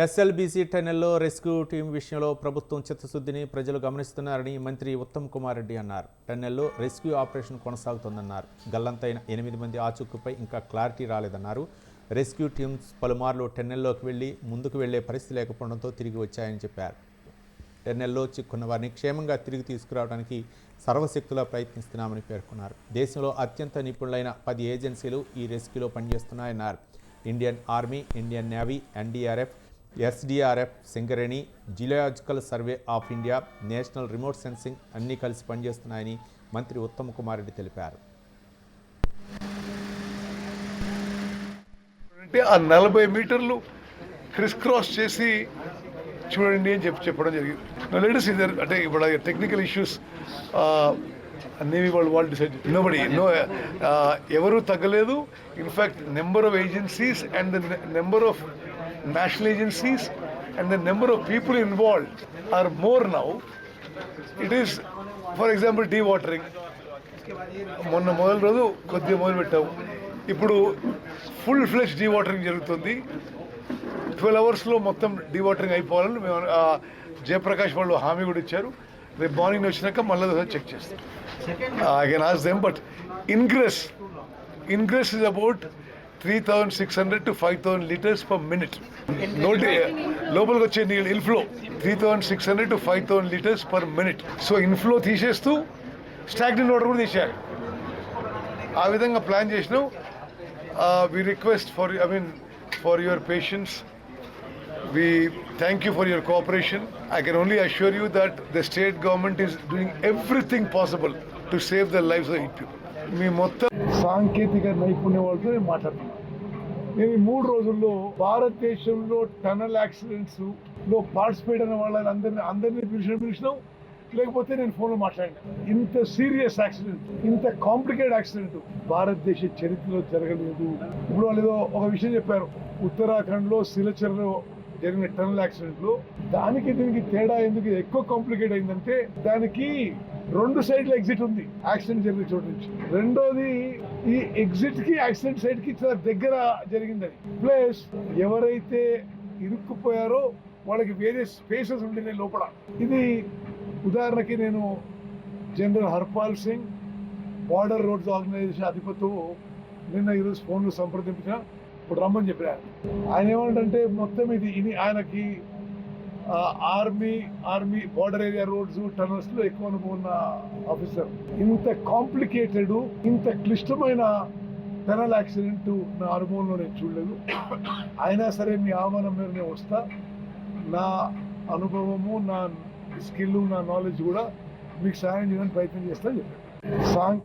SLBC టన్నెల్లో rescue team విషయంలో ప్రభుత్వం చిత్తశుద్ధిని ప్రజలు గమనిస్తున్నారని మంత్రి ఉత్తమ్ కుమార్ రెడ్డి అన్నారు. టన్నెల్లో రెస్క్యూ ఆపరేషన్ కొనసాగుతోందన్నారు. గల్లంతైన 8 మంది ఆచూకీపై ఇంకా క్లారిటీ రాలేదన్నారు. రెస్క్యూ టీమ్స్ పలుమార్లు టన్నెల్లోకి వెళ్లి ముందుకు వెళ్లే పరిస్థితి లేకపోవడంతో తిరిగి వచ్చాయని చెప్పారు. టన్నెల్లో చిక్కున్న వారిని క్షేమంగా తిరిగి తీసుకురావడానికి సర్వశక్తులా ప్రయత్నిస్తున్నామని పేర్కొన్నారు. దేశంలో అత్యంత నిపుణులైన 10 ఏజెన్సీలు ఈ రెస్క్యూలో పనిచేస్తున్నాయన్నారు. Indian army, Indian navy, NDRF, SDRF, Singareni, geological survey of India, national remote sensing అన్నీ కలిసి పనిచేస్తున్నాయని మంత్రి ఉత్తమ్ కుమార్ రెడ్డి తెలిపారు. అంటే ఆ 40 మీటర్లు క్రిస్ క్రాస్ చేసి చూడండి అని చెప్పడం జరిగింది. లేటెస్ట్ ఇద్దరు అంటే ఇప్పుడు టెక్నికల్ ఇష్యూస్ నేవీ వాళ్ళు డిసైడ్ ఎవరు తగ్గలేదు. In fact number of agencies and the number of national agencies and the number of people involved are more now. It is, for example, dewatering. మొన్న మొదటి రోజు కొద్దిగా మొదలు పెట్టాము. ఇప్పుడు ఫుల్ ఫ్లెష్ డీవాటరింగ్ జరుగుతుంది. 12 అవర్స్లో మొత్తం డీవాటరింగ్ అయిపోవాలని మేము జయప్రకాష్ వాళ్ళు హామీ కూడా ఇచ్చారు. రేపు మార్నింగ్ వచ్చినాక మళ్ళీ చెక్ చేస్తాం. I can ask them, but ingress is about 3,600 to 5,000 liters per minute. లోపలికి వచ్చే నీళ్ళు inflow 3,600 to 5,000 liters per minute. So inflow తీసేస్తూ స్టాగ్నెంట్ వాటర్ కూడా తీసేయాలి. ఆ విధంగా ప్లాన్ చేసినాం. We request for your patience. We thank you for your cooperation. I can only assure you that the state government is doing everything possible to save the lives of people. మీ మొత్తం సాంకేతిక నైపుణ్యం వాళ్ళతో నేను మాట్లాడుతున్నాను. నేను ఈ 3 రోజుల్లో భారతదేశంలో టనల్ యాక్సిడెంట్స్ లో పార్టిసిపేట్ అయిన వాళ్ళని అందరినీ పిలిచినాం. లేకపోతే నేను ఫోన్లో మాట్లాడినా. ఇంత సీరియస్ యాక్సిడెంట్, ఇంత కాంప్లికేటెడ్ యాక్సిడెంట్ భారతదేశ చరిత్రలో జరగలేదు. ఇప్పుడు వాళ్ళు ఏదో ఒక విషయం చెప్పారు. ఉత్తరాఖండ్లో సిలచర్లో జరిగిన టనల్ యాక్సిడెంట్ లో దానికి దీనికి తేడా ఎందుకు ఎక్కువ కాంప్లికేట్ అయిందంటే దానికి 2 సైడ్ల ఎగ్జిట్ ఉంది యాక్సిడెంట్ జరిగిన చోటు నుంచి. రెండోది ఈ ఎగ్జిట్ కి యాక్సిడెంట్ సైడ్ కి చాలా దగ్గర జరిగిందని. ప్లస్ ఎవరైతే ఇరుక్కుపోయారో వాళ్ళకి వేరే స్పేసెస్ ఉండినాయి లోపల. ఇది ఉదాహరణకి నేను general Harpal Singh border roads organisation అధిపతితో నిన్న ఈరోజు ఫోన్లో సంప్రదించిన. ఇప్పుడు రమ్మని చెప్పారు. ఆయన ఏమంటే మొత్తం ఇది ఆయనకి army border area roads tunnels లో ఎక్కువ అనుభవం ఉన్న ఆఫీసర్. ఇంత కాంప్లికేటెడ్, ఇంత క్లిష్టమైన టనల్ యాక్సిడెంట్ నా అనుభవంలో నేను చూడలేదు. అయినా సరే మీ ఆహ్వానం మీద నేను వస్తా. నా అనుభవము, నా స్కిల్, నా నాలెడ్జ్ కూడా మీకు సహాయం చేయడానికి ప్రయత్నం చేస్తా చెప్పాను.